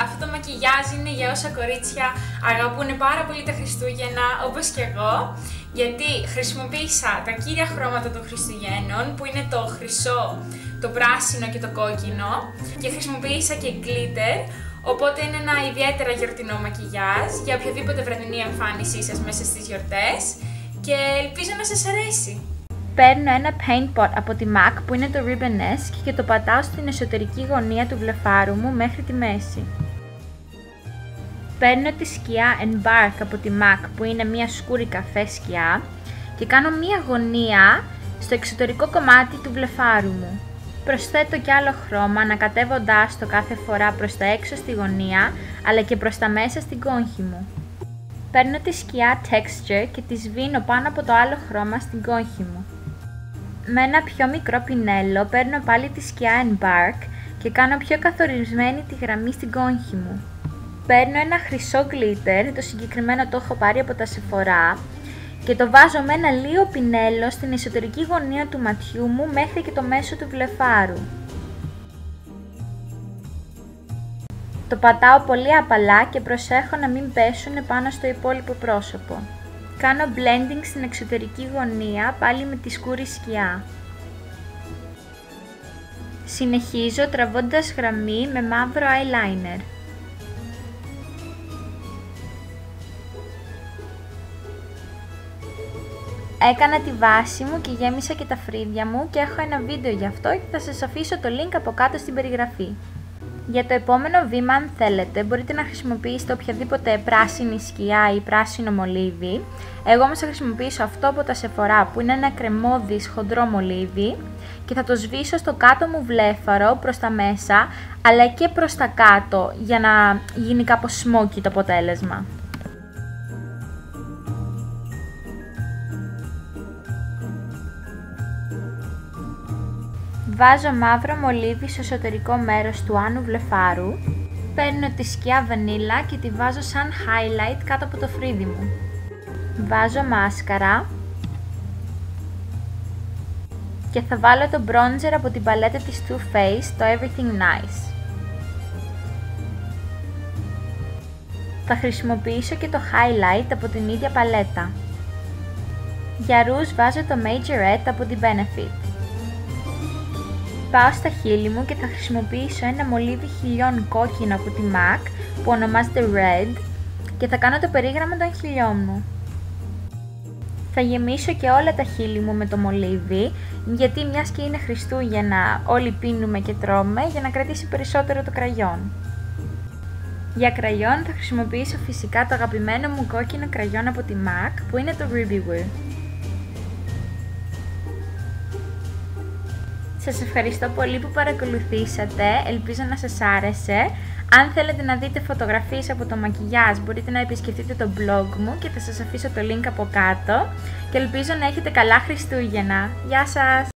Αυτό το μακιγιάζ είναι για όσα κορίτσια αγαπούν πάρα πολύ τα Χριστούγεννα, όπως και εγώ, γιατί χρησιμοποίησα τα κύρια χρώματα των Χριστουγέννων, που είναι το χρυσό, το πράσινο και το κόκκινο, και χρησιμοποίησα και glitter, οπότε είναι ένα ιδιαίτερα γιορτινό μακιγιάζ για οποιαδήποτε βραδινή εμφάνισή σας μέσα στις γιορτές και ελπίζω να σας αρέσει. Παίρνω ένα paint pot από τη MAC που είναι το Ribbonesque και το πατάω στην εσωτερική γωνία του βλεφάρου μου μέχρι τη μέση. Παίρνω τη σκιά Embark από τη MAC που είναι μια σκούρη καφέ σκιά και κάνω μια γωνία στο εξωτερικό κομμάτι του βλεφάρου μου. Προσθέτω κι άλλο χρώμα ανακατεύοντάς το κάθε φορά προς τα έξω στη γωνία αλλά και προς τα μέσα στην κόγχη μου. Παίρνω τη σκιά Texture και τη σβήνω πάνω από το άλλο χρώμα στην κόγχη μου. Με ένα πιο μικρό πινέλο παίρνω πάλι τη σκιά Embark και κάνω πιο καθορισμένη τη γραμμή στην κόγχη μου. Παίρνω ένα χρυσό glitter, το συγκεκριμένο το έχω πάρει από τα Sephora, και το βάζω με ένα λίγο πινέλο στην εσωτερική γωνία του ματιού μου μέχρι και το μέσο του βλεφάρου. Το πατάω πολύ απαλά και προσέχω να μην πέσουν πάνω στο υπόλοιπο πρόσωπο. Κάνω blending στην εξωτερική γωνία πάλι με τη σκούρη σκιά. Συνεχίζω τραβώντας γραμμή με μαύρο eyeliner. Έκανα τη βάση μου και γέμισα και τα φρύδια μου και έχω ένα βίντεο γι' αυτό και θα σας αφήσω το link από κάτω στην περιγραφή. Για το επόμενο βήμα, αν θέλετε, μπορείτε να χρησιμοποιήσετε οποιαδήποτε πράσινη σκιά ή πράσινο μολύβι. Εγώ όμως θα χρησιμοποιήσω αυτό από τα Sephora που είναι ένα κρεμώδης χοντρό μολύβι και θα το σβήσω στο κάτω μου βλέφαρο προς τα μέσα αλλά και προς τα κάτω για να γίνει κάπως smoky το αποτέλεσμα. Βάζω μαύρο μολύβι στο εσωτερικό μέρος του άνω βλεφάρου. Παίρνω τη σκιά βανίλα και τη βάζω σαν highlight κάτω από το φρύδι μου. Βάζω μάσκαρα. Και θα βάλω το bronzer από την παλέτα της Too Faced, το Everything Nice. Θα χρησιμοποιήσω και το highlight από την ίδια παλέτα. Για ρούζ βάζω το Majorette από την Benefit. Πάω στα χείλη μου και θα χρησιμοποιήσω ένα μολύβι χιλιών κόκκινο από τη MAC που ονομάζεται Red και θα κάνω το περίγραμμα των χιλιών μου. Θα γεμίσω και όλα τα χείλη μου με το μολύβι, γιατί μιας και είναι Χριστούγεννα όλοι πίνουμε και τρώμε, για να κρατήσει περισσότερο το κραγιόν. Για κραγιόν θα χρησιμοποιήσω φυσικά το αγαπημένο μου κόκκινο κραγιόν από τη MAC που είναι το Ruby Woo. Σας ευχαριστώ πολύ που παρακολουθήσατε, ελπίζω να σας άρεσε. Αν θέλετε να δείτε φωτογραφίες από το μακιγιάζ μπορείτε να επισκεφτείτε το blog μου και θα σας αφήσω το link από κάτω και ελπίζω να έχετε καλά Χριστούγεννα. Γεια σας!